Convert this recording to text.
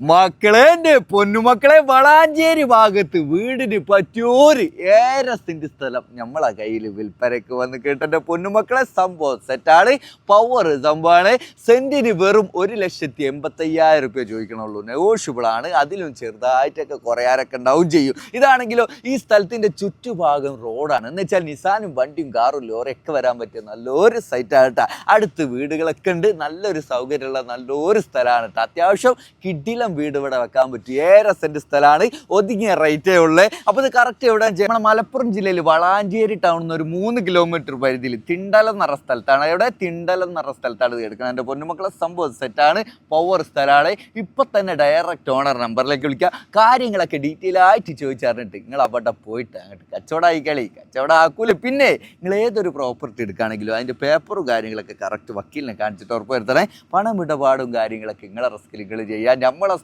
മക്കളെ പൊന്നുമക്കളെ വളാഞ്ചേരി ഭാഗത്ത് വീടിന് പറ്റിയൊരു 1.5 സെന്റ് സ്ഥലം നമ്മളെ കയ്യിൽ വിൽപ്പനയ്ക്ക് വന്ന് കേട്ടെ പൊന്നുമക്കളെ. സംഭവം സെറ്റാണ്, പവർ സംഭവമാണ്. സെന്റിന് വെറും 1,85,000 രൂപ ചോദിക്കണുള്ളൂ. നെഗോഷ്യബിൾ ആണ്. അതിലും ചെറുതായിട്ടൊക്കെ കുറയാനൊക്കെ ഉണ്ടാവും ചെയ്യും. ഇതാണെങ്കിലോ ഈ സ്ഥലത്തിന്റെ ചുറ്റുഭാഗം റോഡാണ്. എന്ന് വെച്ചാൽ നിസാനും വണ്ടിയും കാറും ലോറിയൊക്കെ വരാൻ പറ്റിയ നല്ലൊരു സൈറ്റാണ്. അടുത്ത് വീടുകളൊക്കെ ഉണ്ട്. നല്ലൊരു സൗകര്യമുള്ള നല്ലൊരു സ്ഥലമാണ്. അത്യാവശ്യം കിഡില വീട് ഇവിടെ വെക്കാൻ പറ്റും. 1.5 സെന്റ് സ്ഥലമാണ്, ഒതുങ്ങിയ റേറ്റേ ഉള്ളേ. അപ്പോൾ ഇത് കറക്റ്റ് എവിടെ നമ്മുടെ മലപ്പുറം ജില്ലയിൽ വളാഞ്ചേരി ടൗണിൽ നിന്ന് ഒരു 3 കിലോമീറ്റർ പരിധിയിൽ തിണ്ടലം എന്ന സ്ഥലത്താണ്. എവിടെ തിണ്ടലം എന്ന സ്ഥലത്താണ് ഇത് എടുക്കുന്നത്. എൻ്റെ പൊന്നുമക്കളെ സംഭവം സെറ്റാണ്, പവർ സ്ഥലമാണ്. ഇപ്പം തന്നെ ഡയറക്റ്റ് ഓണർ നമ്പറിലേക്ക് വിളിക്കുക. കാര്യങ്ങളൊക്കെ ഡീറ്റെയിൽ ആയിട്ട് ചോദിച്ചറിഞ്ഞിട്ട് നിങ്ങൾ അവിടെ പോയിട്ട് അങ്ങോട്ട് കച്ചവടമായി കച്ചവടം ആക്കൂല. പിന്നെ നിങ്ങൾ ഏതൊരു പ്രോപ്പർട്ടി എടുക്കുകയാണെങ്കിലും അതിൻ്റെ പേപ്പറും കാര്യങ്ങളൊക്കെ കറക്റ്റ് വക്കീലിനെ കാണിച്ചിട്ട് ഉറപ്പ് വരുത്തണേ. പണമിടപാടും കാര്യങ്ങളൊക്കെ നിങ്ങളെ റിസ്കിൽ നിങ്ങൾ ചെയ്യുക. നമ്മളെ